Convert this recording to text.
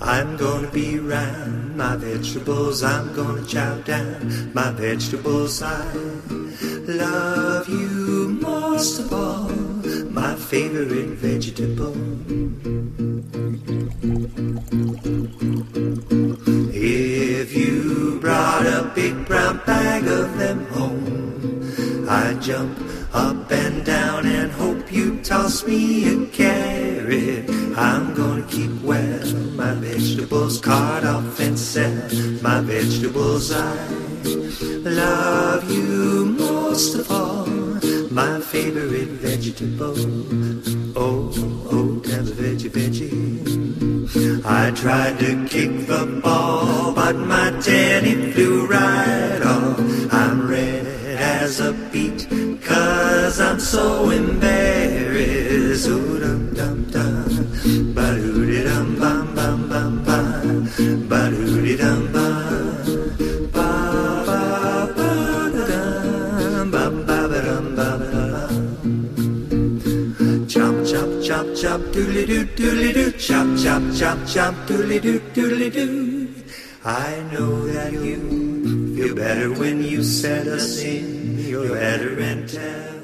I'm gonna be round my vegetables, I'm gonna chow down my vegetables. I love you most of all, my favorite vegetable. If you brought a big brown bag of them home, I'd jump up and down and hope you toss me a carrot. I'm gonna keep well my vegetables, cart off and sell my vegetables. I love you most of all, my favorite vegetable. Oh, oh, tell the veggie, veggie. I tried to kick the ball, but my daddy flew right off. I'm red as a beet, 'cause I'm so embarrassed. Ooh, dum dum dum, ba-doo dum bum bum bum bum, ba-doo dum bum, ba ba ba dum bum ba ba dum ba ba dum. Chop chop chop chop doodly doo doodly doo, chop chop chop chop doodly doo doodly doo. I know that you feel better when you set us in your better and tell.